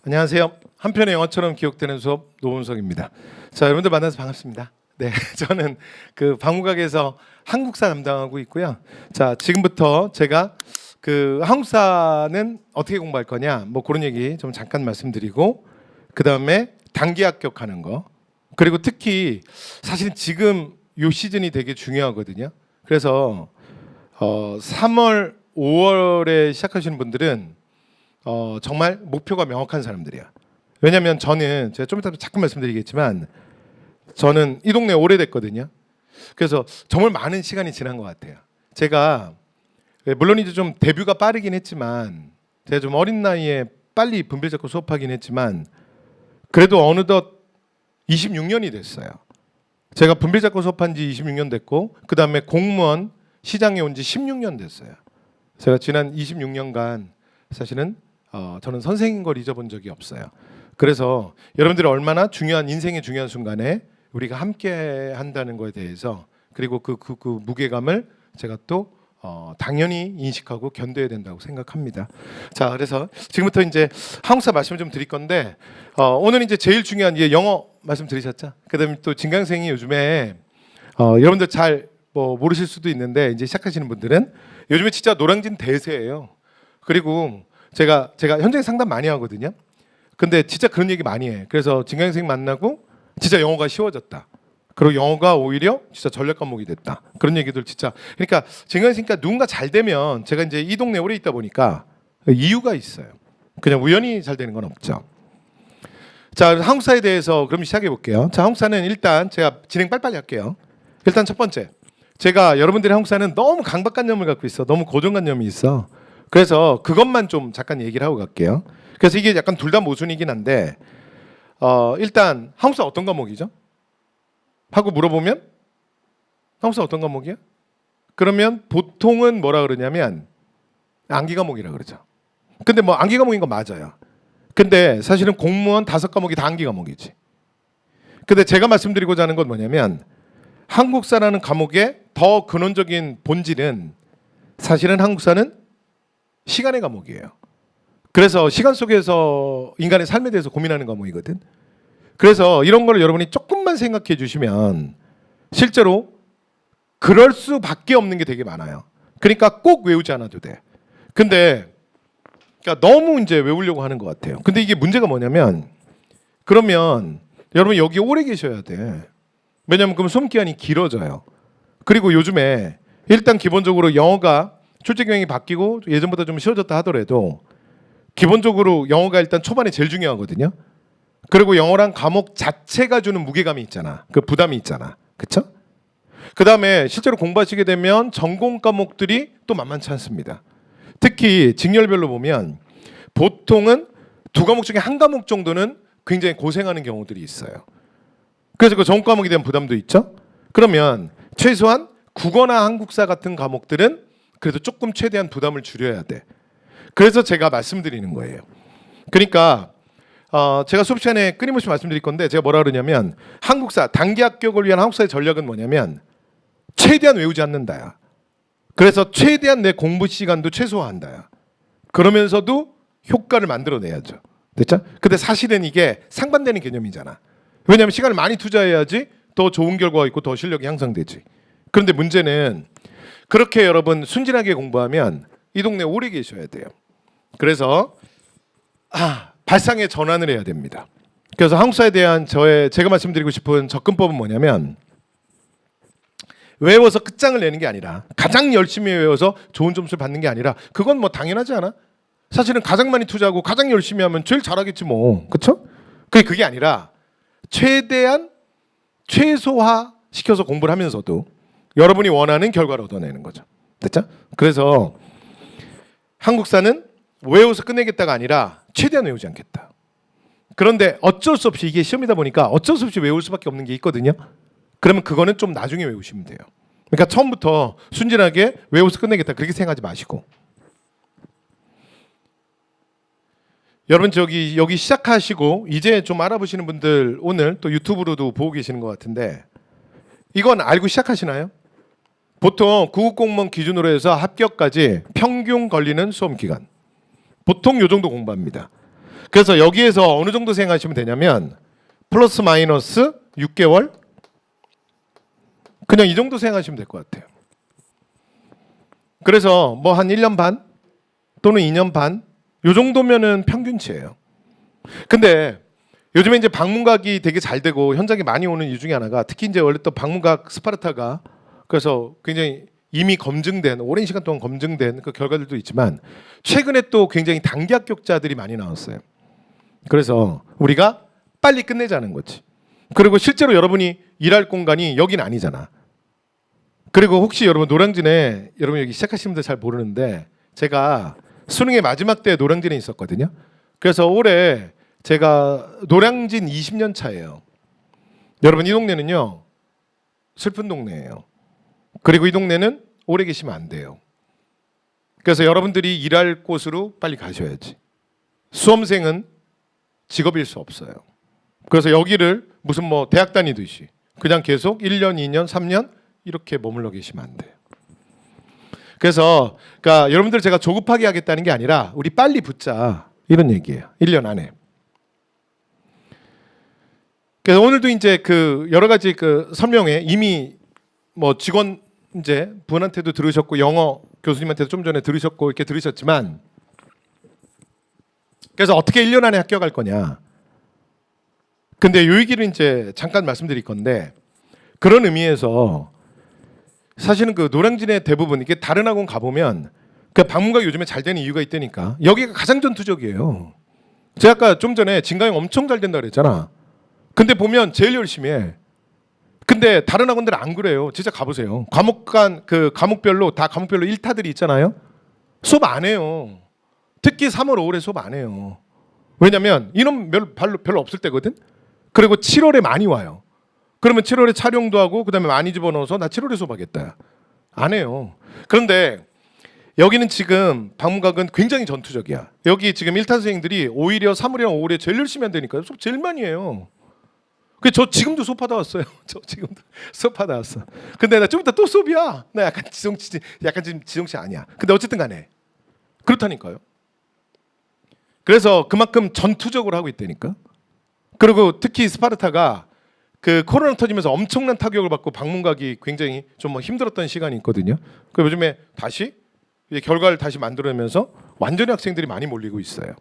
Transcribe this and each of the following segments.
안녕하세요. 한편의 영화처럼 기억되는 수업 노은석입니다. 자, 여러분들 만나서 반갑습니다. 네, 저는 그 방우각에서 한국사 담당하고 있고요. 자, 지금부터 제가 그 한국사는 어떻게 공부할 거냐, 뭐 그런 얘기 좀 잠깐 말씀드리고, 그 다음에 단기 합격하는 거, 그리고 특히 사실 지금 요 시즌이 되게 중요하거든요. 그래서 3월, 5월에 시작하시는 분들은 정말 목표가 명확한 사람들이야. 왜냐하면 저는 제가 좀 이따 잠깐 말씀드리겠지만 저는 이 동네 오래됐거든요. 그래서 정말 많은 시간이 지난 것 같아요. 제가 물론 이제 좀 데뷔가 빠르긴 했지만 제가 좀 어린 나이에 빨리 분필 잡고 수업하긴 했지만 그래도 어느덧 26년이 됐어요. 제가 분필 잡고 수업한 지 26년 됐고 그 다음에 공무원 시장에 온 지 16년 됐어요. 제가 지난 26년간 사실은 저는 선생인 걸 잊어본 적이 없어요. 그래서 여러분들이 얼마나 중요한 인생의 중요한 순간에 우리가 함께 한다는 거에 대해서 그리고 그 무게감을 제가 또 당연히 인식하고 견뎌야 된다고 생각합니다. 자, 그래서 지금부터 이제 한국사 말씀을 좀 드릴 건데 오늘 이제 제일 중요한 영어 말씀 들으셨죠? 그다음에 또 진강생이 요즘에 여러분들 잘 뭐 모르실 수도 있는데 이제 시작하시는 분들은 요즘에 진짜 노량진 대세예요. 그리고 제가 현장에 상담 많이 하거든요. 근데 진짜 그런 얘기 많이 해. 그래서 진강생 만나고 진짜 영어가 쉬워졌다. 그리고 영어가 오히려 진짜 전략 과목이 됐다. 그런 얘기들 진짜. 그러니까 진강생이니까 누군가 잘 되면 제가 이제 이 동네 오래 있다 보니까 이유가 있어요. 그냥 우연히 잘 되는 건 없죠. 자, 한국사에 대해서 그럼 시작해 볼게요. 자, 한국사는 일단 제가 진행 빨리빨리 할게요. 일단 첫 번째. 제가 여러분들의 한국사는 너무 강박관념을 갖고 있어. 너무 고정관념이 있어. 그래서 그것만 좀 잠깐 얘기를 하고 갈게요. 그래서 이게 약간 둘 다 모순이긴 한데 일단 한국사 어떤 과목이죠? 하고 물어보면 한국사 어떤 과목이야? 그러면 보통은 뭐라 그러냐면 암기 과목이라 그러죠. 근데 뭐 암기 과목인 거 맞아요. 근데 사실은 공무원 5과목이 다 암기 과목이지. 근데 제가 말씀드리고자 하는 건 뭐냐면 한국사라는 과목의 더 근원적인 본질은 사실은 한국사는 시간의 과목이에요. 그래서 시간 속에서 인간의 삶에 대해서 고민하는 과목이거든. 그래서 이런 걸 여러분이 조금만 생각해 주시면 실제로 그럴 수밖에 없는 게 되게 많아요. 그러니까 꼭 외우지 않아도 돼. 근데 그러니까 너무 이제 외우려고 하는 것 같아요. 근데 이게 문제가 뭐냐면 그러면 여러분 여기 오래 계셔야 돼. 왜냐하면 그럼 수험 기간이 길어져요. 그리고 요즘에 일단 기본적으로 영어가 출제 경향이 바뀌고 예전보다 좀 쉬워졌다 하더라도 기본적으로 영어가 일단 초반에 제일 중요하거든요. 그리고 영어란 과목 자체가 주는 무게감이 있잖아. 그 부담이 있잖아. 그렇죠? 그다음에 실제로 공부하시게 되면 전공 과목들이 또 만만치 않습니다. 특히 직렬별로 보면 보통은 2과목 중에 1과목 정도는 굉장히 고생하는 경우들이 있어요. 그래서 그 전공 과목에 대한 부담도 있죠. 그러면 최소한 국어나 한국사 같은 과목들은 그래도 조금 최대한 부담을 줄여야 돼. 그래서 제가 말씀드리는 거예요. 그러니까 제가 수업 시간에 끊임없이 말씀드릴 건데 제가 뭐라 그러냐면 한국사 단기 합격을 위한 한국사의 전략은 뭐냐면 최대한 외우지 않는다야. 그래서 최대한 내 공부 시간도 최소화한다야. 그러면서도 효과를 만들어내야죠. 됐죠? 근데 사실은 이게 상반되는 개념이잖아. 왜냐하면 시간을 많이 투자해야지 더 좋은 결과가 있고 더 실력이 향상되지. 그런데 문제는 그렇게 여러분 순진하게 공부하면 이 동네 오래 계셔야 돼요. 그래서 발상의 전환을 해야 됩니다. 그래서 한국사에 대한 제가 말씀드리고 싶은 접근법은 뭐냐면 외워서 끝장을 내는 게 아니라 가장 열심히 외워서 좋은 점수를 받는 게 아니라 그건 뭐 당연하지 않아? 사실은 가장 많이 투자하고 가장 열심히 하면 제일 잘하겠지 뭐. 그렇죠? 그게 아니라 최대한 최소화 시켜서 공부를 하면서도 여러분이 원하는 결과를 얻어내는 거죠. 됐죠? 그래서 한국사는 외워서 끝내겠다가 아니라 최대한 외우지 않겠다. 그런데 어쩔 수 없이 이게 시험이다 보니까 어쩔 수 없이 외울 수밖에 없는 게 있거든요. 그러면 그거는 좀 나중에 외우시면 돼요. 그러니까 처음부터 순진하게 외워서 끝내겠다 그렇게 생각하지 마시고 여러분 여기 시작하시고 이제 좀 알아보시는 분들 오늘 또 유튜브로도 보고 계시는 것 같은데 이건 알고 시작하시나요? 보통 구급공무원 기준으로 해서 합격까지 평균 걸리는 수험 기간 보통 요 정도 공부합니다. 그래서 여기에서 어느 정도 생각하시면 되냐면 플러스 마이너스 6개월 그냥 이 정도 생각하시면 될 것 같아요. 그래서 뭐 한 1년 반 또는 2년 반 요 정도면은 평균치예요. 근데 요즘에 이제 방문각이 되게 잘 되고 현장에 많이 오는 이유 중에 하나가 특히 이제 원래 또 방문각 스파르타가 그래서 굉장히 이미 검증된 오랜 시간 동안 검증된 그 결과들도 있지만 최근에 또 굉장히 단기 합격자들이 많이 나왔어요. 그래서 우리가 빨리 끝내자는 거지. 그리고 실제로 여러분이 일할 공간이 여긴 아니잖아. 그리고 혹시 여러분 노량진에 여러분 여기 시작하시는 분들 잘 모르는데 제가 수능의 마지막 때 노량진에 있었거든요. 그래서 올해 제가 노량진 20년 차예요. 여러분 이 동네는요 슬픈 동네예요. 그리고 이 동네는 오래 계시면 안 돼요. 그래서 여러분들이 일할 곳으로 빨리 가셔야지. 수험생은 직업일 수 없어요. 그래서 여기를 무슨 뭐 대학 다니듯이 그냥 계속 1년, 2년, 3년 이렇게 머물러 계시면 안 돼요. 그래서 그러니까 여러분들 제가 조급하게 하겠다는 게 아니라 우리 빨리 붙자 이런 얘기예요. 1년 안에. 그래서 오늘도 이제 그 여러 가지 그 설명에 이미 뭐 직원 이제 분한테도 들으셨고 영어 교수님한테도 좀 전에 들으셨고 이렇게 들으셨지만 그래서 어떻게 1년 안에 합격할 거냐. 근데 요 얘기를 이제 잠깐 말씀드릴 건데 그런 의미에서 사실은 그 노량진의 대부분 이게 다른 학원 가보면 그 방문각이 요즘에 잘 되는 이유가 있다니까. 여기가 가장 전투적이에요. 제가 아까 좀 전에 진강이 엄청 잘 된다 그랬잖아. 근데 보면 제일 열심히 해. 근데 다른 학원들은 안 그래요. 진짜 가보세요. 과목별로 다 과목별로 1타들이 있잖아요. 수업 안 해요. 특히 3월 5월에 수업 안 해요. 왜냐면 인원 별로 없을 때거든. 그리고 7월에 많이 와요. 그러면 7월에 촬영도 하고 그다음에 많이 집어넣어서 나 7월에 수업하겠다. 안 해요. 그런데 여기는 지금 방문각은 굉장히 전투적이야. 여기 지금 1타 선생님들이 오히려 3월이랑 5월에 제일 열심히 한다니까요. 수업 제일 많이 해요. 저 지금도 수업하다 왔어요. 저 지금도 수업하다 왔어. 근데 나 좀 이따 또 수업이야. 나 약간 지금 지정치 아니야. 근데 어쨌든 간에 그렇다니까요. 그래서 그만큼 전투적으로 하고 있다니까. 그리고 특히 스파르타가 그 코로나 터지면서 엄청난 타격을 받고 방문각이 굉장히 좀 힘들었던 시간이 있거든요. 그 요즘에 다시 이제 결과를 다시 만들어내면서 완전히 학생들이 많이 몰리고 있어요.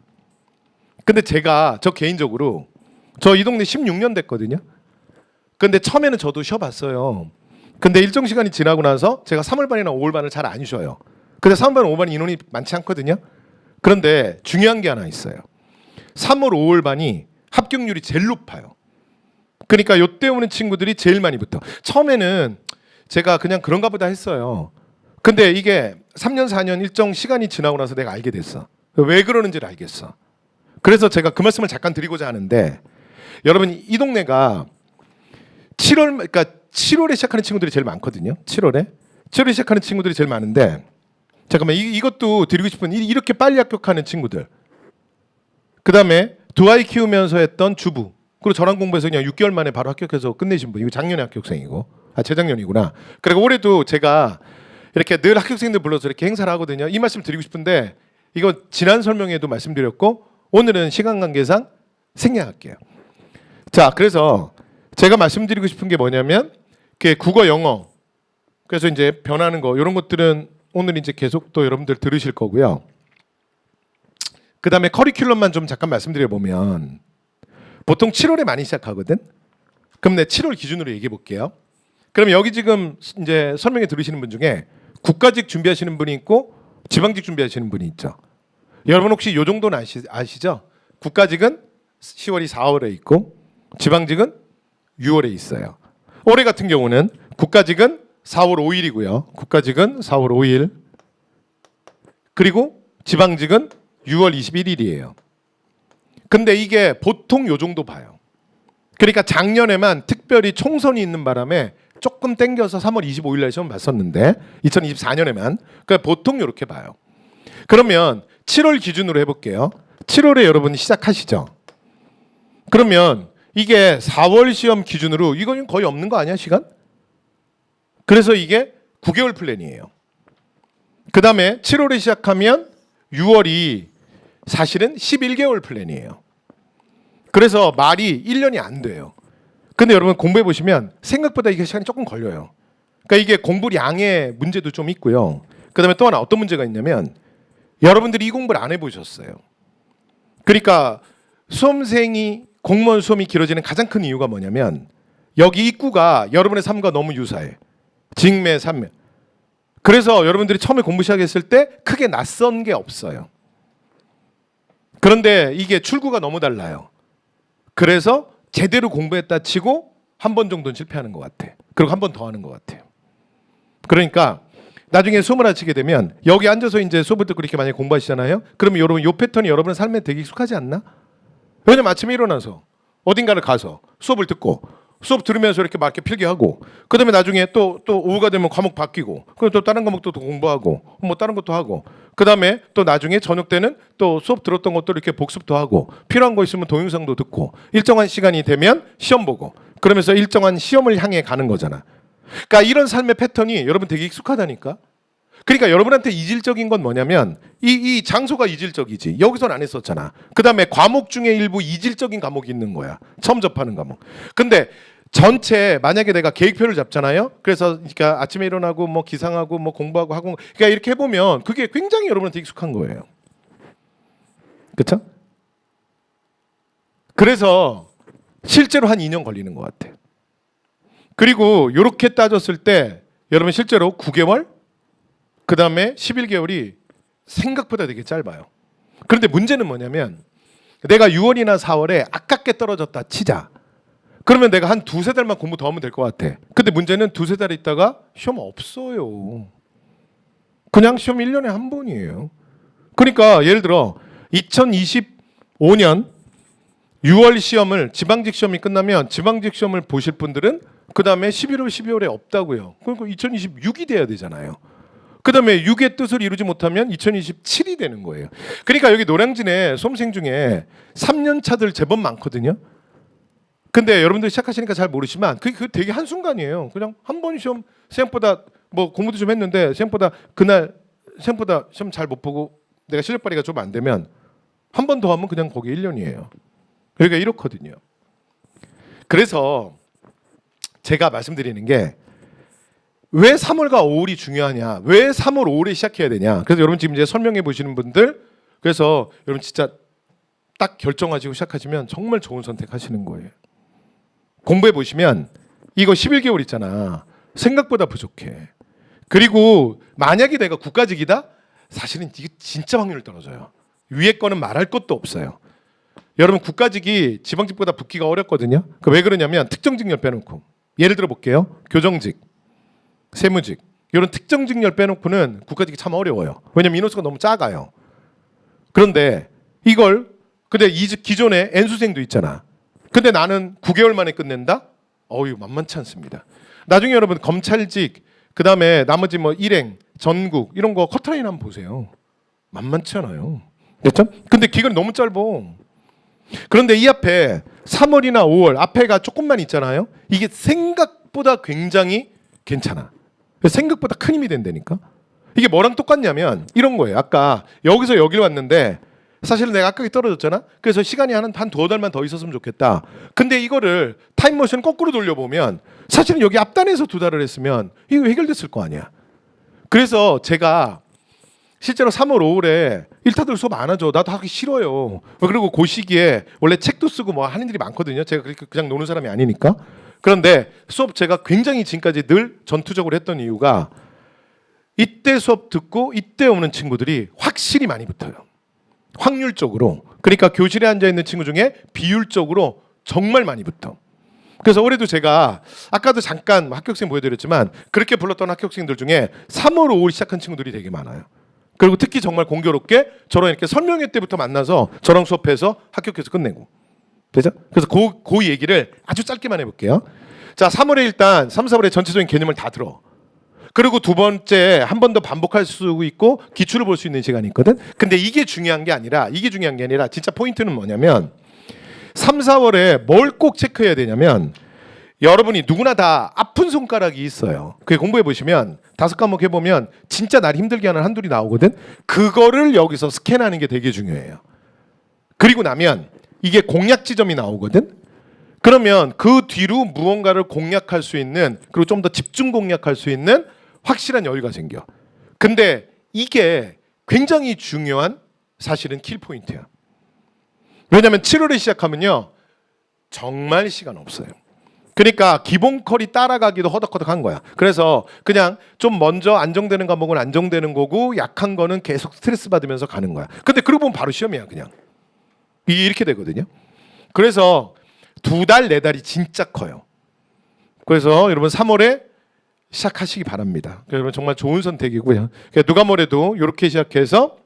근데 저 개인적으로 저 이 동네 16년 됐거든요. 근데 처음에는 저도 쉬어봤어요. 근데 일정 시간이 지나고 나서 제가 3월 반이나 5월 반을 잘 안 쉬어요. 근데 3월 반, 5월 반 인원이 많지 않거든요. 그런데 중요한 게 하나 있어요. 3월, 5월 반이 합격률이 제일 높아요. 그러니까 요때 오는 친구들이 제일 많이 붙어. 처음에는 제가 그냥 그런가 보다 했어요. 근데 이게 3년, 4년 일정 시간이 지나고 나서 내가 알게 됐어. 왜 그러는지를 알겠어. 그래서 제가 그 말씀을 잠깐 드리고자 하는데 여러분 이 동네가 7월에 시작하는 친구들이 제일 많거든요. 7월에 시작하는 친구들이 제일 많은데 잠깐만 이것도 드리고 싶은 이렇게 빨리 합격하는 친구들. 그다음에 두 아이 키우면서 했던 주부. 그리고 저랑 공부해서 그냥 6개월 만에 바로 합격해서 끝내신 분. 이거 작년에 합격생이고. 재작년이구나. 그리고 올해도 제가 이렇게 늘 합격생들 불러서 이렇게 행사를 하거든요. 이 말씀 드리고 싶은데 이거 지난 설명회도 말씀드렸고 오늘은 시간 관계상 생략할게요. 자, 그래서 제가 말씀드리고 싶은 게 뭐냐면 그 국어, 영어. 그래서 이제 변하는 거 이런 것들은 오늘 이제 계속 또 여러분들 들으실 거고요. 그다음에 커리큘럼만 좀 잠깐 말씀드려 보면 보통 7월에 많이 시작하거든. 그럼 내 7월 기준으로 얘기해 볼게요. 그럼 여기 지금 이제 설명회 들으시는 분 중에 국가직 준비하시는 분이 있고 지방직 준비하시는 분이 있죠. 여러분 혹시 요 정도는 아시죠? 국가직은 10월이 4월에 있고 지방직은 6월에 있어요. 올해 같은 경우는 국가직은 4월 5일이고요. 국가직은 4월 5일. 그리고 지방직은 6월 21일이에요. 근데 이게 보통 요 정도 봐요. 그러니까 작년에만 특별히 총선이 있는 바람에 조금 땡겨서 3월 25일 날 시험 봤었는데 2024년에만 그러니까 보통 이렇게 봐요. 그러면 7월 기준으로 해볼게요. 7월에 여러분 시작하시죠. 그러면 이게 4월 시험 기준으로 이건 거의 없는 거 아니야 시간? 그래서 이게 9개월 플랜이에요. 그 다음에 7월에 시작하면 6월이 사실은 11개월 플랜이에요. 그래서 말이 1년이 안 돼요. 근데 여러분 공부해 보시면 생각보다 이게 시간이 조금 걸려요. 그러니까 이게 공부량의 문제도 좀 있고요. 그다음에 또 하나 어떤 문제가 있냐면 여러분들이 이 공부를 안 해보셨어요. 그러니까 수험생이 공무원 수험이 길어지는 가장 큰 이유가 뭐냐면 여기 입구가 여러분의 삶과 너무 유사해. 직매, 삼매. 그래서 여러분들이 처음에 공부 시작했을 때 크게 낯선 게 없어요. 그런데 이게 출구가 너무 달라요. 그래서 제대로 공부했다 치고 한 번 정도는 실패하는 것 같아. 그리고 한 번 더 하는 것 같아요. 그러니까 나중에 수험을 하시게 되면 여기 앉아서 이제 수업을 듣고 이렇게 만약에 공부하시잖아요. 그러면 여러분 이 패턴이 여러분의 삶에 되게 익숙하지 않나? 왜냐면 아침에 일어나서 어딘가를 가서 수업을 듣고 수업 들으면서 이렇게 막 이렇게 필기하고 그다음에 나중에 또 오후가 되면 과목 바뀌고 그리고 또 다른 과목도 또 공부하고 뭐 다른 것도 하고 그다음에 또 나중에 저녁 때는 또 수업 들었던 것도 이렇게 복습도 하고 필요한 거 있으면 동영상도 듣고 일정한 시간이 되면 시험 보고 그러면서 일정한 시험을 향해 가는 거잖아. 그러니까 이런 삶의 패턴이 여러분 되게 익숙하다니까. 그러니까 여러분한테 이질적인 건 뭐냐면 이 장소가 이질적이지. 여기서는 안 했었잖아. 그다음에 과목 중에 일부 이질적인 과목이 있는 거야. 처음 접하는 과목. 근데 전체 만약에 내가 계획표를 잡잖아요. 그래서 그러니까 아침에 일어나고 뭐 기상하고 뭐 공부하고 학원 그러니까 이렇게 해보면 그게 굉장히 여러분한테 익숙한 거예요. 그렇죠? 그래서 실제로 한 2년 걸리는 것 같아. 그리고 이렇게 따졌을 때 여러분 실제로 9개월 그 다음에 11개월이 생각보다 되게 짧아요. 그런데 문제는 뭐냐면 내가 6월이나 4월에 아깝게 떨어졌다 치자. 그러면 내가 한 두세 달만 공부 더 하면 될 것 같아. 근데 문제는 두세 달 있다가 시험 없어요. 그냥 시험 1년에 한 번이에요. 그러니까 예를 들어 2025년 6월 시험을 지방직 시험이 끝나면 지방직 시험을 보실 분들은 그 다음에 11월, 12월에 없다고요. 그러니까 2026이 돼야 되잖아요. 그 다음에 6의 뜻을 이루지 못하면 2027이 되는 거예요. 그러니까 여기 노량진에 수험생 중에 3년 차들 제법 많거든요. 근데 여러분들 시작하시니까 잘 모르시지만 그게 되게 한순간이에요. 그냥 한 번 시험 생각보다 뭐 공부도 좀 했는데 생각보다 그날 생각보다 시험 잘 못 보고 내가 실력 발휘가 좀 안 되면 한 번 더 하면 그냥 거기 1년이에요. 그러니까 이렇거든요. 그래서 제가 말씀드리는 게 왜 3월과 5월이 중요하냐? 왜 3월, 5월에 시작해야 되냐? 그래서 여러분 지금 이제 설명해 보시는 분들 그래서 여러분 진짜 딱 결정하시고 시작하시면 정말 좋은 선택하시는 거예요. 공부해 보시면 이거 11개월 있잖아. 생각보다 부족해. 그리고 만약에 내가 국가직이다? 사실은 이게 진짜 확률이 떨어져요. 위에 거는 말할 것도 없어요. 여러분 국가직이 지방직보다 붙기가 어렵거든요. 왜 그러냐면 특정 직렬 빼놓고 예를 들어 볼게요. 교정직, 세무직 이런 특정 직렬 빼놓고는 국가직이 참 어려워요. 왜냐면 인원수가 너무 작아요. 그런데 이걸 근데 기존에 N수생도 있잖아. 근데 나는 9개월 만에 끝낸다? 어유 만만치 않습니다. 나중에 여러분 검찰직 그다음에 나머지 뭐 일행, 전국 이런 거 커트라인 한번 보세요. 만만치 않아요. 그렇죠? 근데 기간이 너무 짧아. 그런데 이 앞에 3월이나 5월 앞에가 조금만 있잖아요. 이게 생각보다 굉장히 괜찮아. 생각보다 큰 힘이 된다니까. 이게 뭐랑 똑같냐면 이런 거예요. 아까 여기서 여기로 왔는데 사실은 내가 아까 떨어졌잖아. 그래서 시간이 한 두어 달만 더 있었으면 좋겠다. 근데 이거를 타임머신 거꾸로 돌려보면 사실은 여기 앞단에서 2달을 했으면 이거 해결됐을 거 아니야. 그래서 제가 실제로 3월, 5월에 일타들 수업 안 하죠. 나도 하기 싫어요. 그리고 그 시기에 원래 책도 쓰고 뭐 하는 일이 많거든요. 제가 그렇게 그냥 노는 사람이 아니니까. 그런데 수업 제가 굉장히 지금까지 늘 전투적으로 했던 이유가 이때 수업 듣고 이때 오는 친구들이 확실히 많이 붙어요. 확률적으로. 그러니까 교실에 앉아 있는 친구 중에 비율적으로 정말 많이 붙어. 그래서 올해도 제가 아까도 잠깐 학교학생 보여드렸지만 그렇게 불렀던 학교학생들 중에 3월, 5월 시작한 친구들이 되게 많아요. 그리고 특히 정말 공교롭게 저랑 이렇게 설명회 때부터 만나서 저랑 수업해서 합격해서 끝내고. 그죠? 그래서 그 얘기를 아주 짧게만 해볼게요. 자, 3월에 일단 3, 4월에 전체적인 개념을 다 들어. 그리고 두 번째 한 번 더 반복할 수 있고 기출을 볼 수 있는 시간이 있거든. 근데 이게 중요한 게 아니라 진짜 포인트는 뭐냐면 3, 4월에 뭘 꼭 체크해야 되냐면 여러분이 누구나 다 아픈 손가락이 있어요. 그게 공부해 보시면 5과목 해보면 진짜 날 힘들게 하는 한둘이 나오거든. 그거를 여기서 스캔하는 게 되게 중요해요. 그리고 나면 이게 공략 지점이 나오거든. 그러면 그 뒤로 무언가를 공략할 수 있는, 그리고 좀 더 집중 공략할 수 있는 확실한 여유가 생겨. 근데 이게 굉장히 중요한 사실은 킬 포인트야. 왜냐하면 7월에 시작하면요 정말 시간 없어요. 그러니까 기본 컬이 따라가기도 허덕허덕한 거야. 그래서 그냥 좀 먼저 안정되는 과목은 안정되는 거고 약한 거는 계속 스트레스 받으면서 가는 거야. 근데 그러고 보면 바로 시험이야 그냥. 이렇게 되거든요. 그래서 2달, 4달이 진짜 커요. 그래서 여러분 3월에 시작하시기 바랍니다. 여러분 정말 좋은 선택이고요. 누가 뭐래도 이렇게 시작해서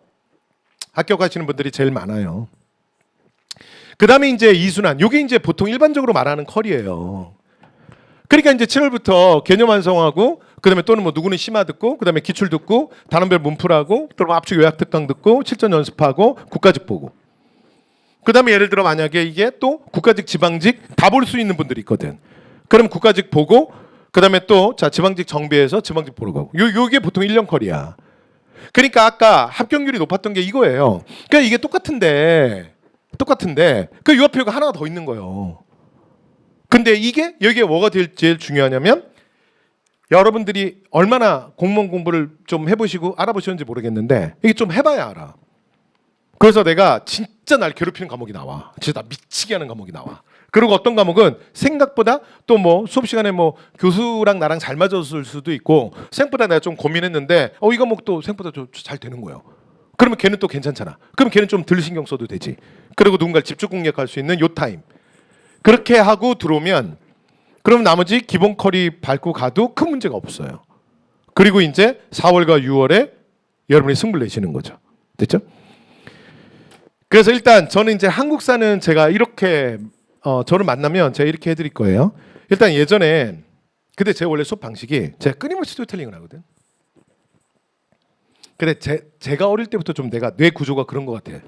합격하시는 분들이 제일 많아요. 그 다음에 이제 이순환, 요게 이제 보통 일반적으로 말하는 컬이에요. 그러니까 이제 7월부터 개념 완성하고, 그 다음에 또는 뭐 누구는 심화 듣고, 그 다음에 기출 듣고, 단원별 문풀하고, 또 압축 요약 특강 듣고, 실전 연습하고, 국가직 보고. 그 다음에 예를 들어 만약에 이게 또 국가직, 지방직 다 볼 수 있는 분들이 있거든. 그럼 국가직 보고, 그 다음에 또 자 지방직 정비해서 지방직 보러 가고. 요게 보통 1년 컬이야. 그러니까 아까 합격률이 높았던 게 이거예요. 그러니까 이게 똑같은데 그 유아표가 하나 더 있는 거예요. 근데 이게 여기에 뭐가 제일 중요하냐면 여러분들이 얼마나 공무원 공부를 좀 해보시고 알아보셨는지 모르겠는데 이게 좀 해봐야 알아. 그래서 내가 진짜 날 괴롭히는 과목이 나와. 진짜 나 미치게 하는 과목이 나와. 그리고 어떤 과목은 생각보다 또 뭐 수업 시간에 뭐 교수랑 나랑 잘 맞았을 수도 있고 생각보다 내가 좀 고민했는데 이 과목도 생각보다 좀 잘 되는 거예요. 그러면 걔는 또 괜찮잖아. 그럼 걔는 좀 덜 신경 써도 되지. 그리고 누군가를 집중 공략할 수 있는 요 타임. 그렇게 하고 들어오면 그럼 나머지 기본 컬이 밟고 가도 큰 문제가 없어요. 그리고 이제 4월과 6월에 여러분이 승부를 내시는 거죠. 됐죠? 그래서 일단 저는 이제 한국사는 제가 이렇게 저를 만나면 제가 이렇게 해드릴 거예요. 일단 예전에 근데 제 원래 수업 방식이 제가 끊임없이 스토리텔링을 하거든. 근데 제가 어릴 때부터 좀 내가 뇌 구조가 그런 것 같아요.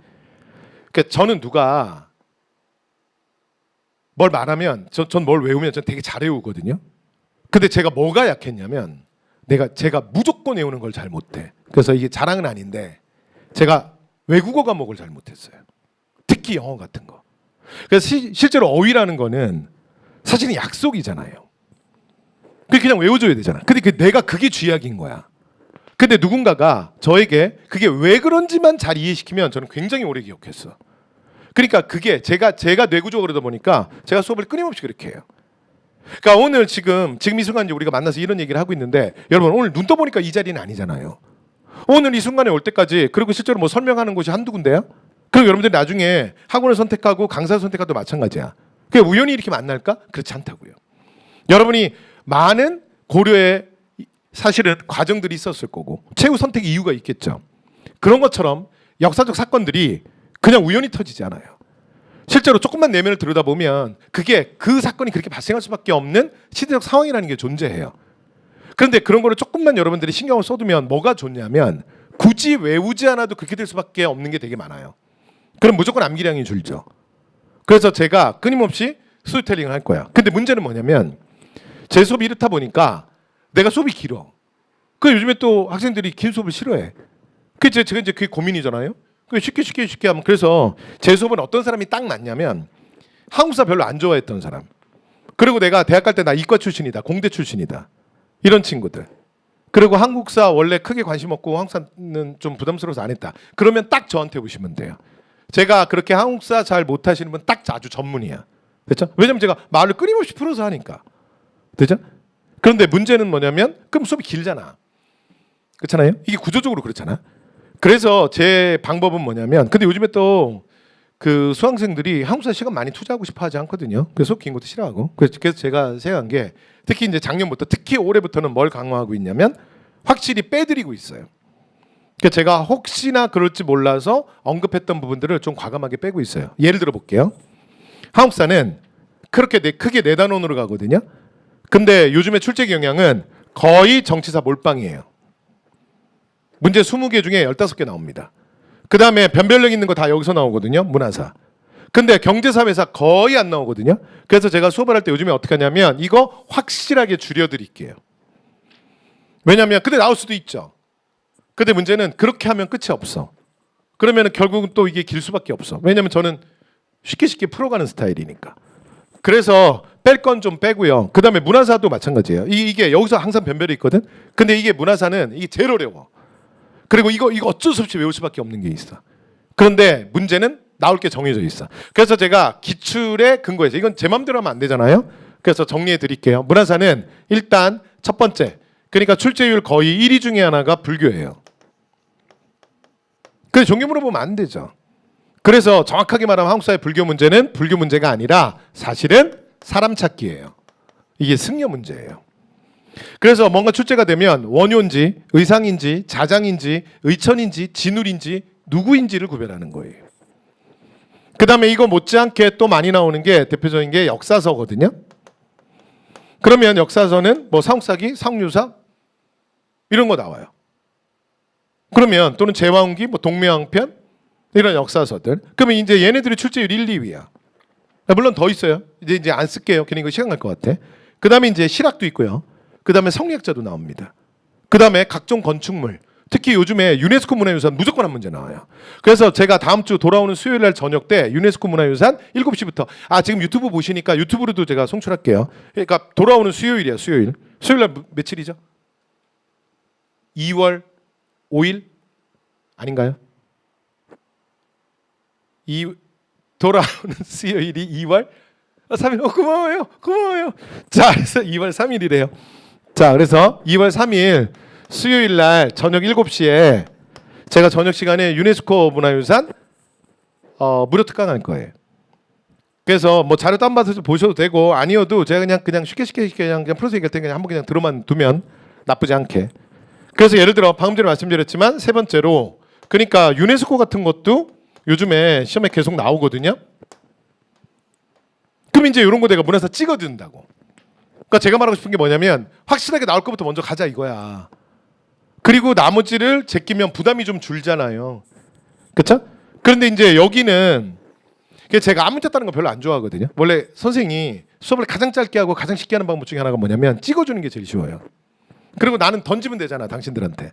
그러니까 저는 누가 뭘 말하면 전 뭘 외우면 전 되게 잘 외우거든요. 근데 제가 뭐가 약했냐면 제가 무조건 외우는 걸 잘 못해. 그래서 이게 자랑은 아닌데 제가 외국어 과목을 잘 못했어요. 특히 영어 같은 거. 그래서 실제로 어휘라는 거는 사실은 약속이잖아요. 그냥 외워줘야 되잖아. 근데 내가 그게 쥐약인 거야. 근데 누군가가 저에게 그게 왜 그런지만 잘 이해시키면 저는 굉장히 오래 기억했어. 그러니까 그게 제가 뇌구조가 그러다 보니까 제가 수업을 끊임없이 그렇게 해요. 그러니까 오늘 지금 이 순간 우리가 만나서 이런 얘기를 하고 있는데 여러분 오늘 눈 떠보니까 이 자리는 아니잖아요. 오늘 이 순간에 올 때까지 그리고 실제로 뭐 설명하는 곳이 한두 군데야? 그럼 여러분들이 나중에 학원을 선택하고 강사를 선택하도 마찬가지야. 그게 우연히 이렇게 만날까? 그렇지 않다고요. 여러분이 많은 고려의 사실은 과정들이 있었을 거고 최후 선택 이유가 있겠죠. 그런 것처럼 역사적 사건들이 그냥 우연히 터지지 않아요. 실제로 조금만 내면을 들여다보면 그게 그 사건이 그렇게 발생할 수밖에 없는 시대적 상황이라는 게 존재해요. 그런데 그런 거를 조금만 여러분들이 신경을 써두면 뭐가 좋냐면 굳이 외우지 않아도 그렇게 될 수밖에 없는 게 되게 많아요. 그럼 무조건 암기량이 줄죠. 그래서 제가 끊임없이 스토리텔링을 할 거야. 근데 문제는 뭐냐면 제 수업이 이렇다 보니까 내가 수업이 길어. 그 요즘에 또 학생들이 긴 수업을 싫어해. 제가 이제 그게 고민이잖아요. 쉽게 하면 그래서 제 수업은 어떤 사람이 딱 맞냐면 한국사 별로 안 좋아했던 사람. 그리고 내가 대학 갈 때 나 이과 출신이다, 공대 출신이다 이런 친구들. 그리고 한국사 원래 크게 관심 없고 한국사는 좀 부담스러워서 안 했다. 그러면 딱 저한테 오시면 돼요. 제가 그렇게 한국사 잘 못하시는 분 딱 아주 전문이야. 됐죠? 왜냐면 제가 말을 끊임없이 풀어서 하니까. 됐죠? 그런데 문제는 뭐냐면 그럼 수업이 길잖아. 그렇잖아요? 이게 구조적으로 그렇잖아. 그래서 제 방법은 뭐냐면 근데 요즘에 또 그 수강생들이 한국사 시간 많이 투자하고 싶어 하지 않거든요. 그래서 수업 긴 것도 싫어하고. 그래서 제가 생각한 게 특히 이제 작년부터 특히 올해부터는 뭘 강화하고 있냐면 확실히 빼드리고 있어요. 그러니까 제가 혹시나 그럴지 몰라서 언급했던 부분들을 좀 과감하게 빼고 있어요. 예를 들어 볼게요. 한국사는 그렇게 크게 네 단원으로 가거든요. 근데 요즘에 출제 경향은 거의 정치사 몰빵이에요. 문제 20개 중에 15개 나옵니다. 그 다음에 변별력 있는 거 다 여기서 나오거든요. 문화사. 근데 경제사회사 거의 안 나오거든요. 그래서 제가 수업을 할 때 요즘에 어떻게 하냐면 이거 확실하게 줄여드릴게요. 왜냐하면 근데 나올 수도 있죠. 근데 문제는 그렇게 하면 끝이 없어. 그러면 결국은 또 이게 길 수밖에 없어. 왜냐면 저는 쉽게 풀어가는 스타일이니까. 그래서 뺄 건 좀 빼고요. 그 다음에 문화사도 마찬가지예요. 이게 여기서 항상 변별이 있거든. 근데 이게 문화사는 이게 제일 어려워. 그리고 이거 어쩔 수 없이 외울 수밖에 없는 게 있어. 그런데 문제는 나올 게 정해져 있어. 그래서 제가 기출에 근거해서 이건 제 맘대로 하면 안 되잖아요. 그래서 정리해 드릴게요. 문화사는 일단 첫 번째, 그러니까 출제율 거의 1위 중에 하나가 불교예요. 그래서 종교 물어보면 안 되죠. 그래서 정확하게 말하면 한국 사회 불교 문제는 불교 문제가 아니라 사실은 사람 찾기예요. 이게 승려 문제예요. 그래서 뭔가 출제가 되면 원효인지 의상인지 자장인지 의천인지 진울인지 누구인지를 구별하는 거예요. 그 다음에 이거 못지않게 또 많이 나오는 게 대표적인 게 역사서거든요. 그러면 역사서는 뭐 상욱사기, 상류사 이런 거 나와요. 그러면 또는 제왕기, 뭐 동묘왕편 이런 역사서들. 그러면 이제 얘네들이 출제율 1, 2위야. 물론 더 있어요. 이제 안 쓸게요. 괜히 이거 시간 갈 것 같아. 그 다음에 이제 실학도 있고요. 그 다음에 성리학자도 나옵니다. 그 다음에 각종 건축물. 특히 요즘에 유네스코 문화유산 무조건 한 문제 나와요. 그래서 제가 다음 주 돌아오는 수요일 날 저녁 때 유네스코 문화유산 7시부터 지금 유튜브 보시니까 유튜브로도 제가 송출할게요. 그러니까 돌아오는 수요일이야. 수요일 날 며칠이죠? 2월 5일 아닌가요? 돌아오는 수요일이 2월 3일. 고마워요. 자, 그래서 2월 3일이래요. 자, 그래서 2월 3일 수요일 날 저녁 7시에 제가 저녁 시간에 유네스코 문화유산 무료 특강할 거예요. 그래서 뭐 자료 다운받아서 보셔도 되고 아니어도 제가 그냥 쉽게 그냥 풀어서 얘기할 때 그냥 한번 그냥 들어만 두면 나쁘지 않게. 그래서 예를 들어 방금 전에 말씀드렸지만 세 번째로 그러니까 유네스코 같은 것도 요즘에 시험에 계속 나오거든요. 그럼 이제 이런 거 내가 문화사 찍어준다고. 그러니까 제가 말하고 싶은 게 뭐냐면 확실하게 나올 것부터 먼저 가자 이거야. 그리고 나머지를 제끼면 부담이 좀 줄잖아요. 그렇죠? 그런데 이제 여기는 제가 안문 짰다는 거 별로 안 좋아하거든요. 원래 선생님이 수업을 가장 짧게 하고 가장 쉽게 하는 방법 중에 하나가 뭐냐면 찍어주는 게 제일 쉬워요. 그리고 나는 던지면 되잖아 당신들한테.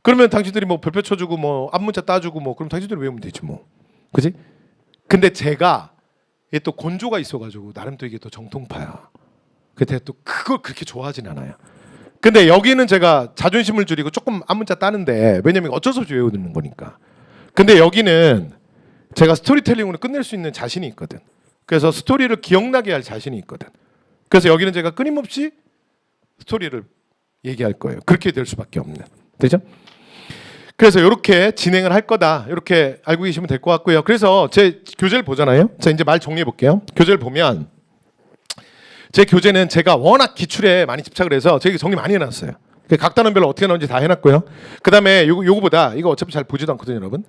그러면 당신들이 뭐 별표 쳐주고 뭐 앞문자 따주고 뭐 그럼 당신들이 외우면 되지 뭐. 그지? 근데 제가 이게 또 곤조가 있어가지고 나름 또 이게 또 정통파야. 근데 또 그걸 그렇게 좋아하진 않아요. 근데 여기는 제가 자존심을 줄이고 조금 앞문자 따는데 왜냐면 어쩔 수 없이 외우는 거니까. 근데 여기는 제가 스토리텔링으로 끝낼 수 있는 자신이 있거든. 그래서 스토리를 기억나게 할 자신이 있거든. 그래서 여기는 제가 끊임없이 스토리를 얘기할 거예요. 그렇게 될 수밖에 없는. 되죠? 그래서 이렇게 진행을 할 거다. 이렇게 알고 계시면 될 것 같고요. 그래서 제 교재를 보잖아요. 자, 이제 말 정리해 볼게요. 교재를 보면 제 교재는 제가 워낙 기출에 많이 집착을 해서 제가 정리 많이 해놨어요. 각 단원별로 어떻게 나오는지 다 해놨고요. 그 다음에 요거보다 이거 어차피 잘 보지도 않거든요, 여러분.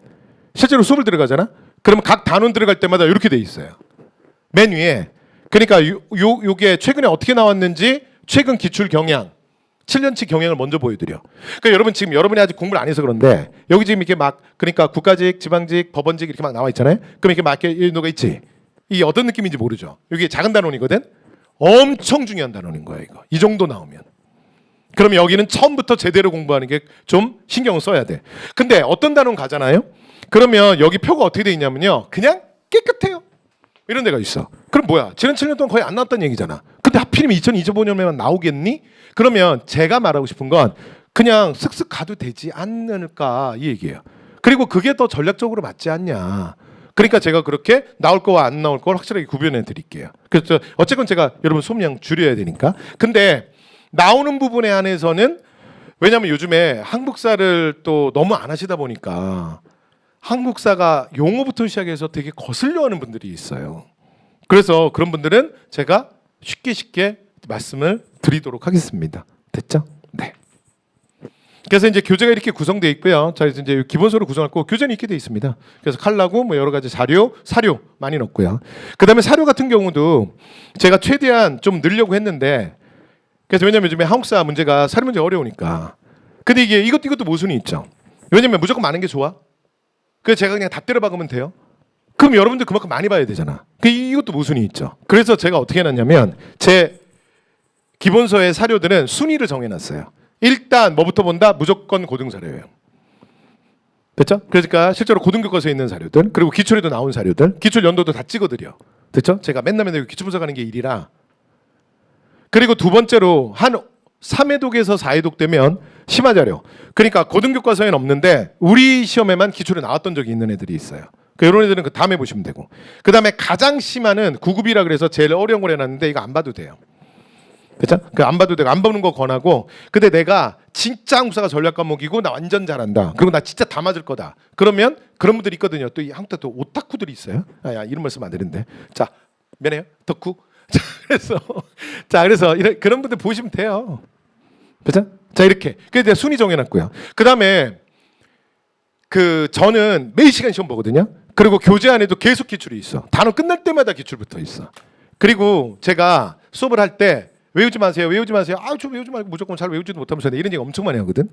실제로 수업을 들어가잖아. 그러면 각 단원 들어갈 때마다 이렇게 돼 있어요. 맨 위에. 그러니까 요게 최근에 어떻게 나왔는지 최근 기출 경향. 7년치 경향을 먼저 보여드려. 그러니까 여러분 지금 여러분이 아직 공부를 안 해서 그런데 여기 지금 이렇게 막 그러니까 국가직, 지방직, 법원직 이렇게 막 나와 있잖아요. 그럼 이렇게 막 이렇게 노가 있지. 이게 어떤 느낌인지 모르죠. 이게 작은 단원이거든. 엄청 중요한 단원인 거야 이거. 이 정도 나오면. 그럼 여기는 처음부터 제대로 공부하는 게 좀 신경을 써야 돼. 근데 어떤 단원 가잖아요. 그러면 여기 표가 어떻게 돼 있냐면요. 그냥 깨끗해요. 이런 데가 있어. 그럼 뭐야? 지난 7년 동안 거의 안 나왔다는 얘기잖아. 근데 하필이면 2025년에만 나오겠니? 그러면 제가 말하고 싶은 건 그냥 쓱쓱 가도 되지 않을까 이 얘기예요. 그리고 그게 더 전략적으로 맞지 않냐. 그러니까 제가 그렇게 나올 거와 안 나올 걸 확실하게 구별해 드릴게요. 그래서 어쨌건 제가 여러분 수업량 줄여야 되니까. 근데 나오는 부분에 한해서는 왜냐하면 요즘에 한국사를 또 너무 안 하시다 보니까 한국사가 용어부터 시작해서 되게 거슬려하는 분들이 있어요. 그래서 그런 분들은 제가 쉽게 말씀을 드리도록 하겠습니다. 됐죠? 네. 그래서 이제 교재가 이렇게 구성되어 있고요. 자, 이제 기본서로 구성할 거고 교재는 이렇게 되어 있습니다. 그래서 칼라고 뭐 여러 가지 자료, 사료 많이 넣고요. 그다음에 사료 같은 경우도 제가 최대한 좀 넣으려고 했는데 그래서 왜냐면 요즘에 한국사 문제가 사료 문제 어려우니까. 근데 이게 이것도 모순이 있죠. 왜냐면 무조건 많은 게 좋아. 그래서 제가 그냥 다 때려 박으면 돼요. 그럼 여러분들 그만큼 많이 봐야 되잖아. 이것도 모순이 있죠. 그래서 제가 어떻게 해놨냐면 제 기본서의 사료들은 순위를 정해놨어요. 일단 뭐부터 본다? 무조건 고등사료예요. 됐죠? 그러니까 실제로 고등교과서에 있는 자료들 그리고 기출에도 나온 자료들 기출 연도도 다 찍어드려. 됐죠? 제가 맨날 기출 분석하는 게 일이라. 그리고 두 번째로 한 3회독에서 4회독 되면 심화 자료. 그러니까 고등교과서에는 없는데 우리 시험에만 기출에 나왔던 적이 있는 애들이 있어요. 이런 애들은 그 다음에 보시면 되고. 그 다음에 가장 심한은 9급이라 그래서 제일 어려운 걸 해놨는데 이거 안 봐도 돼요. 그렇죠? 안 봐도 되고 안 보는 거 권하고. 근데 내가 진짜 한국사가 전략 과목이고 나 완전 잘한다. 그리고 나 진짜 다 맞을 거다. 그러면 그런 분들이 있거든요. 또 이 한국사 또 오타쿠들이 있어요. 야 이런 말씀 안 되는데. 자 미안해요. 덕후. 그래서 그런 분들 보시면 돼요. 그렇죠? 자 이렇게. 그래서 순위 정해놨고요. 그 다음에 저는 매일 시간 시험 보거든요. 그리고 교재 안에도 계속 기출이 있어. 단어 끝날 때마다 기출 붙어 있어. 그리고 제가 수업을 할 때 외우지 마세요. 외우지 마세요. 저 외우지 말고 무조건 잘 외우지도 못하면서 이런 얘기 엄청 많이 하거든.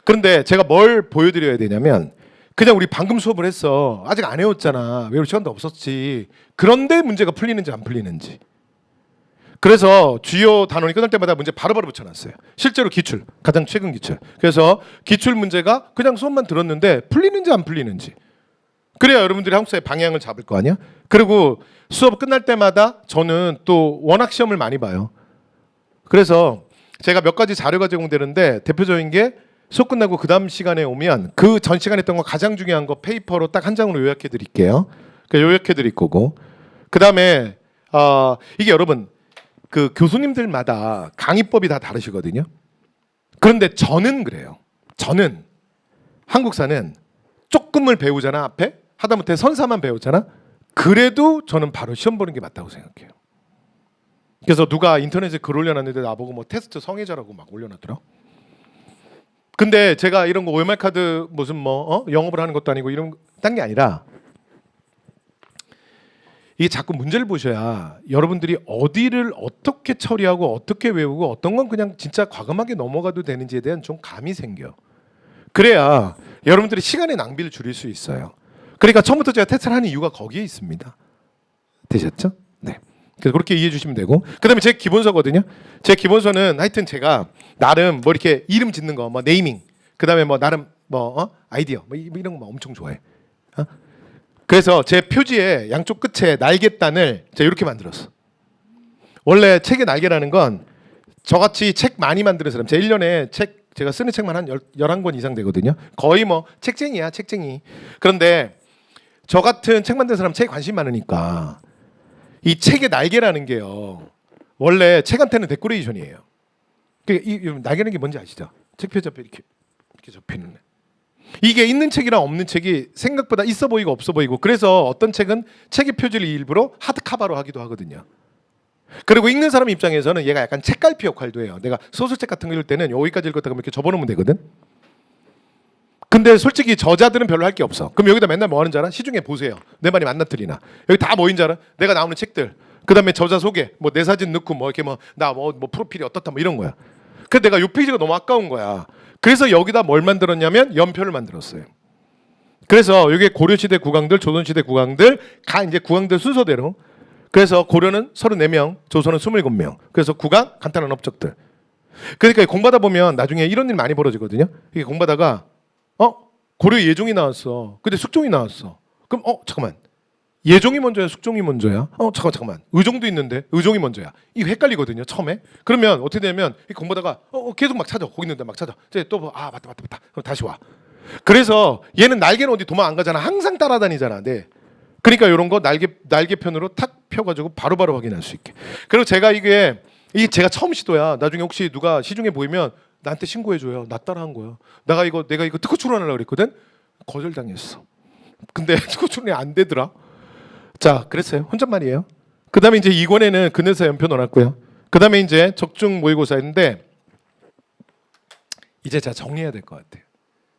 그런데 제가 뭘 보여드려야 되냐면 그냥 우리 방금 수업을 했어. 아직 안 외웠잖아. 외울 시간도 없었지. 그런데 문제가 풀리는지 안 풀리는지. 그래서 주요 단원이 끝날 때마다 문제 바로바로 붙여놨어요. 실제로 기출, 가장 최근 기출. 그래서 기출 문제가 그냥 수업만 들었는데 풀리는지 안 풀리는지. 그래야 여러분들이 한국사의 방향을 잡을 거 아니야? 그리고 수업 끝날 때마다 저는 또 원학 시험을 많이 봐요. 그래서 제가 몇 가지 자료가 제공되는데 대표적인 게 수업 끝나고 그 다음 시간에 오면 그 전 시간에 했던 거 가장 중요한 거 페이퍼로 딱 한 장으로 요약해 드릴게요. 요약해 드릴 거고. 그 다음에 이게 여러분 그 교수님들마다 강의법이 다 다르시거든요. 그런데 저는 그래요. 저는 한국사는 조금을 배우잖아. 앞에 하다못해 선사만 배우잖아. 그래도 저는 바로 시험 보는 게 맞다고 생각해요. 그래서 누가 인터넷에 글 올려놨는데 나보고 뭐 테스트 성애자라고 막 올려놨더라. 근데 제가 이런 거 OMR 카드 무슨 영업을 하는 것도 아니고 이런 딴 게 아니라 이게 자꾸 문제를 보셔야 여러분들이 어디를 어떻게 처리하고 어떻게 외우고 어떤 건 그냥 진짜 과감하게 넘어가도 되는지에 대한 좀 감이 생겨. 그래야 여러분들이 시간의 낭비를 줄일 수 있어요. 그러니까 처음부터 제가 테스트를 하는 이유가 거기에 있습니다. 되셨죠? 네. 그래서 그렇게 이해해 주시면 되고. 그다음에 제 기본서거든요. 제 기본서는 하여튼 제가 나름 뭐 이렇게 이름 짓는 거, 뭐 네이밍, 그다음에 뭐 나름 아이디어, 뭐 이런 거 엄청 좋아해. 그래서 제 표지에 양쪽 끝에 날갯단을 제가 이렇게 만들었어. 원래 책의 날개라는 건 저같이 책 많이 만드는 사람, 제가 1년에 제가 쓰는 책만 한 11권 이상 되거든요. 거의 뭐 책쟁이야, 책쟁이. 그런데 저 같은 책 만드는 사람 책에 관심이 많으니까 이 책의 날개라는 게요. 원래 책한테는 데코레이션이에요. 이 날개라는 게 뭔지 아시죠? 책 표지 앞에 이렇게 접히는. 이게 있는 책이랑 없는 책이 생각보다 있어 보이고 없어 보이고. 그래서 어떤 책은 책의 표지를 일부러 하드카바로 하기도 하거든요. 그리고 읽는 사람 입장에서는 얘가 약간 책갈피 역할도 해요. 내가 소설책 같은 거 읽을 때는 여기까지 읽었다가 이렇게 접어놓으면 되거든. 근데 솔직히 저자들은 별로 할 게 없어. 그럼 여기다 맨날 뭐 하는 줄 알아? 시중에 보세요. 내 말이 맞나트리나. 여기 다 뭐인 줄 알아? 내가 나오는 책들. 그다음에 저자 소개, 뭐 내 사진 넣고 뭐 이렇게 나 프로필이 어떻다 뭐 이런 거야. 그 내가 요 페이지가 너무 아까운 거야. 그래서 여기다 뭘 만들었냐면 연표를 만들었어요. 그래서 이게 고려시대 국왕들, 조선시대 국왕들 이제 국왕들 순서대로. 그래서 고려는 34명, 조선은 27명. 그래서 국왕 간단한 업적들. 그러니까 공부하다 보면 나중에 이런 일 많이 벌어지거든요. 이게 공부하다가 고려 예종이 나왔어. 근데 숙종이 나왔어. 그럼 잠깐만. 예종이 먼저야, 숙종이 먼저야? 잠깐만. 의종도 있는데 의종이 먼저야. 이거 헷갈리거든요, 처음에. 그러면 어떻게 되냐면 공부하다가 계속 막 찾아. 거기 있는데 막 찾아. 이제 또 맞다. 그럼 다시 와. 그래서 얘는 날개는 어디 도망 안 가잖아. 항상 따라다니잖아. 네. 그러니까 이런 거 날개편으로 탁 펴가지고 바로바로 확인할 수 있게. 그리고 제가 이게 제가 처음 시도야. 나중에 혹시 누가 시중에 보이면 나한테 신고해줘요. 나 따라한 거야. 내가 이거 특허 출원하려고 그랬거든. 거절당했어. 근데 특허 출원이 안 되더라. 자, 그랬어요. 혼잣말이에요. 그 다음에 이제 2권에는 근해사 연표 넣어놨고요. 그 다음에 이제 적중 모의고사인데 이제 제가 정리해야 될 것 같아요.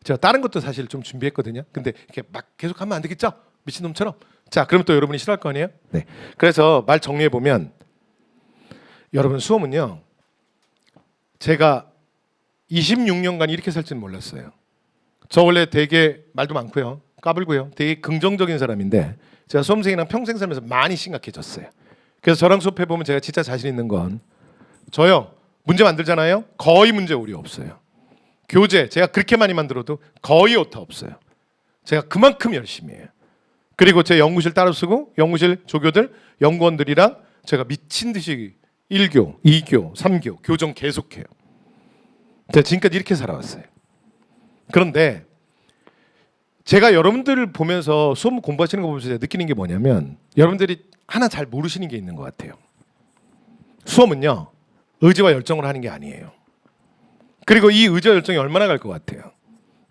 제가 다른 것도 사실 좀 준비했거든요. 근데 이렇게 막 계속 하면 안 되겠죠? 미친놈처럼. 자, 그럼 또 여러분이 싫어할 거 아니에요? 네. 그래서 말 정리해 보면 여러분 수험은요. 제가 26년간 이렇게 살 줄은 몰랐어요. 저 원래 되게 말도 많고요. 까불고요. 되게 긍정적인 사람인데 제가 수험생이랑 평생 살면서 많이 심각해졌어요. 그래서 저랑 수업해 보면 제가 진짜 자신 있는 건 저요. 문제 만들잖아요. 거의 문제 오류 없어요. 교재 제가 그렇게 많이 만들어도 거의 오타 없어요. 제가 그만큼 열심히 해요. 그리고 제 연구실 따로 쓰고 연구실 조교들, 연구원들이랑 제가 미친 듯이 1교, 2교, 3교 교정 계속해요. 제가 지금까지 이렇게 살아왔어요. 그런데 제가 여러분들을 보면서 수업 공부하시는 거 보면서 제가 느끼는 게 뭐냐면 여러분들이 하나 잘 모르시는 게 있는 것 같아요. 수험은요, 의지와 열정으로 하는 게 아니에요. 그리고 이 의지와 열정이 얼마나 갈 것 같아요.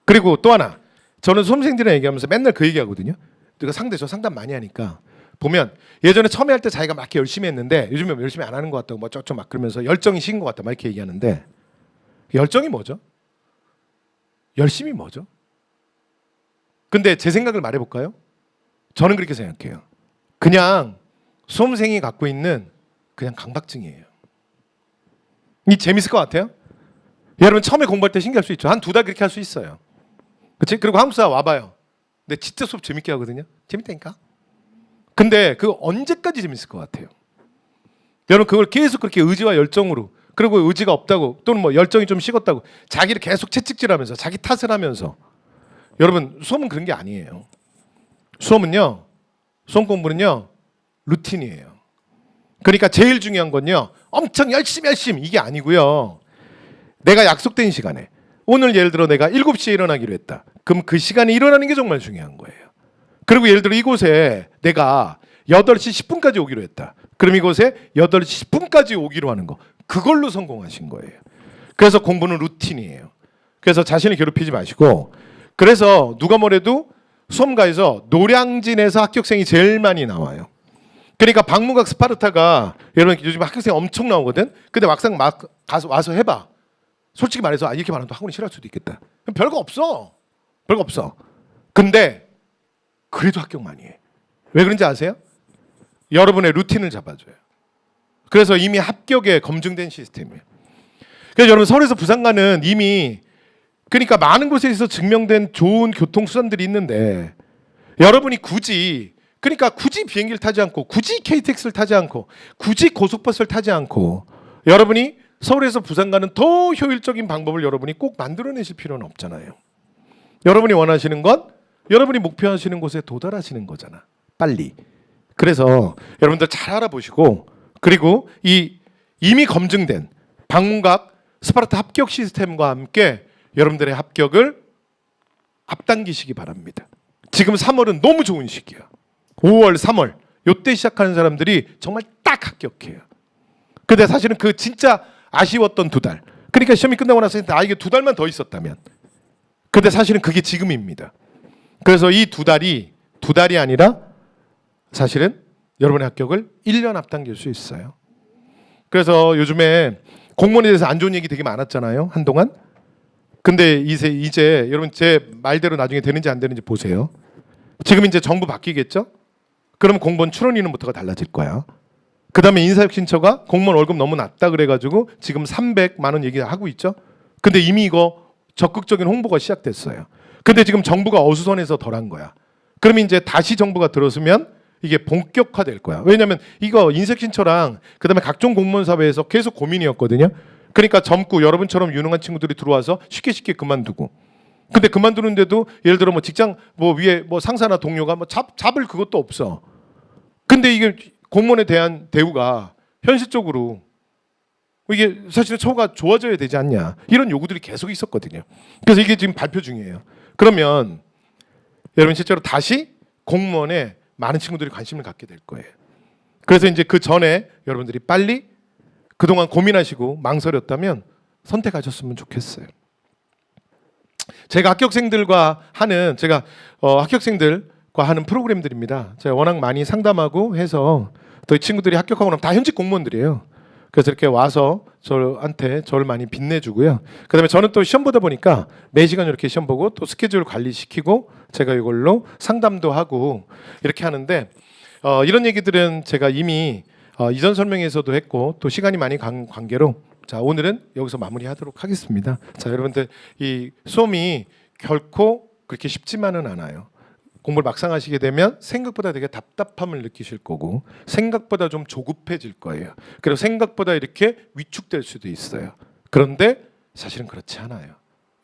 그리고 또 하나, 저는 수험생들이랑 얘기하면서 맨날 그 얘기하거든요. 내가 저 상담 많이 하니까 보면 예전에 처음에 할 때 자기가 막 이렇게 열심히 했는데 요즘에 열심히 안 하는 것 같다고 뭐 쩌쩌 막 그러면서 열정이 식은 것 같다 막 이렇게 얘기하는데, 열정이 뭐죠? 열심히 뭐죠? 근데 제 생각을 말해볼까요? 저는 그렇게 생각해요. 그냥 수험생이 갖고 있는 그냥 강박증이에요. 이 재밌을 것 같아요? 여러분 처음에 공부할 때 신기할 수 있죠. 한 2달 그렇게 할 수 있어요. 그렇지? 그리고 한국사 와봐요. 근데 진짜 수업 재밌게 하거든요. 재밌다니까. 근데 그 언제까지 재밌을 것 같아요? 여러분 그걸 계속 그렇게 의지와 열정으로, 그리고 의지가 없다고 또는 뭐 열정이 좀 식었다고 자기를 계속 채찍질하면서 자기 탓을 하면서, 여러분 수험은 그런 게 아니에요. 수험은요, 수험 공부는요 루틴이에요. 그러니까 제일 중요한 건요 엄청 열심히 이게 아니고요. 내가 약속된 시간에, 오늘 예를 들어 내가 7시에 일어나기로 했다. 그럼 그 시간에 일어나는 게 정말 중요한 거예요. 그리고 예를 들어 이곳에 내가 8시 10분까지 오기로 했다. 그럼 이곳에 8시 10분까지 오기로 하는 거, 그걸로 성공하신 거예요. 그래서 공부는 루틴이에요. 그래서 자신을 괴롭히지 마시고, 그래서 누가 뭐래도 수험가에서 노량진에서 합격생이 제일 많이 나와요. 그러니까 박문각 스파르타가, 여러분 요즘 합격생 엄청 나오거든. 근데 막상 막 가서 와서 해봐. 솔직히 말해서 이렇게 말하면 또 학원이 싫어할 수도 있겠다. 별거 없어. 별거 없어. 근데 그래도 합격 많이 해. 왜 그런지 아세요? 여러분의 루틴을 잡아줘요. 그래서 이미 합격에 검증된 시스템이에요. 그래서 여러분 서울에서 부산 가는 이미, 그러니까 많은 곳에서 증명된 좋은 교통수단들이 있는데, 여러분이 굳이 비행기를 타지 않고, 굳이 KTX를 타지 않고, 굳이 고속버스를 타지 않고, 여러분이 서울에서 부산 가는 더 효율적인 방법을 여러분이 꼭 만들어내실 필요는 없잖아요. 여러분이 원하시는 건 여러분이 목표하시는 곳에 도달하시는 거잖아, 빨리. 그래서 여러분들 잘 알아보시고, 그리고 이 이미 검증된 박문각 스파르타 합격 시스템과 함께 여러분들의 합격을 앞당기시기 바랍니다. 지금 3월은 너무 좋은 시기야. 5월, 3월 요때 시작하는 사람들이 정말 딱 합격해요. 근데 사실은 그 진짜 아쉬웠던 2달, 그러니까 시험이 끝나고 나서 이게 2달만 더 있었다면, 근데 사실은 그게 지금입니다. 그래서 이 2달이 아니라 사실은 여러분의 합격을 1년 앞당길 수 있어요. 그래서 요즘에 공무원에 대해서 안 좋은 얘기 되게 많았잖아요, 한동안. 근데 이제 여러분 제 말대로 나중에 되는지 안 되는지 보세요. 지금 이제 정부 바뀌겠죠? 그러면 공무원 출원 인원부터가 달라질 거야. 그 다음에 인사혁신처가 공무원 월급 너무 낮다 그래가지고 지금 300만 원 얘기하고 있죠. 근데 이미 이거 적극적인 홍보가 시작됐어요. 근데 지금 정부가 어수선해서 덜한 거야. 그러면 이제 다시 정부가 들어서면 이게 본격화될 거야. 왜냐하면 이거 인사혁신처랑 그 다음에 각종 공무원 사회에서 계속 고민이었거든요. 그러니까 젊고 여러분처럼 유능한 친구들이 들어와서 쉽게 그만두고, 근데 그만두는데도 예를 들어 뭐 직장 뭐 위에 뭐 상사나 동료가 뭐 잡을 그것도 없어. 근데 이게 공무원에 대한 대우가 현실적으로 이게 사실은 처우가 좋아져야 되지 않냐, 이런 요구들이 계속 있었거든요. 그래서 이게 지금 발표 중이에요. 그러면 여러분 실제로 다시 공무원에 많은 친구들이 관심을 갖게 될 거예요. 그래서 이제 그 전에 여러분들이 빨리 그동안 고민하시고 망설였다면 선택하셨으면 좋겠어요. 제가 합격생들과 하는 프로그램들입니다. 제가 워낙 많이 상담하고 해서 또 이 친구들이 합격하고 나면 다 현직 공무원들이에요. 그래서 이렇게 와서 저를 많이 빛내주고요. 그다음에 저는 또 시험 보다 보니까 매 시간 이렇게 시험 보고 또 스케줄 관리시키고 제가 이걸로 상담도 하고 이렇게 하는데, 이런 얘기들은 제가 이미 이전 설명에서도 했고 또 시간이 많이 관계로 자 오늘은 여기서 마무리하도록 하겠습니다. 자 여러분들, 이 수험이 결코 그렇게 쉽지만은 않아요. 공부를 막상 하시게 되면 생각보다 되게 답답함을 느끼실 거고, 생각보다 좀 조급해질 거예요. 그리고 생각보다 이렇게 위축될 수도 있어요. 그런데 사실은 그렇지 않아요.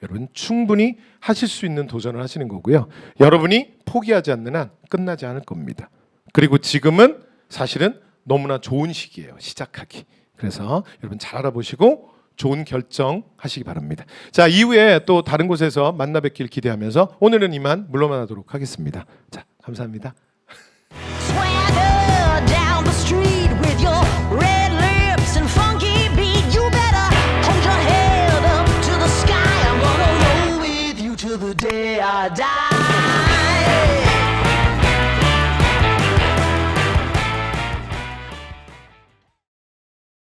여러분 충분히 하실 수 있는 도전을 하시는 거고요. 여러분이 포기하지 않는 한 끝나지 않을 겁니다. 그리고 지금은 사실은 너무나 좋은 시기예요. 시작하기. 그래서 여러분 잘 알아보시고 좋은 결정 하시기 바랍니다. 자, 이후에 또 다른 곳에서 만나 뵙길 기대하면서 오늘은 이만 물러나도록 하겠습니다. 자, 감사합니다. Swagger down the street with your red lips and funky beat. You better hold your head up to the sky. I'm gonna roll with you till the day I die.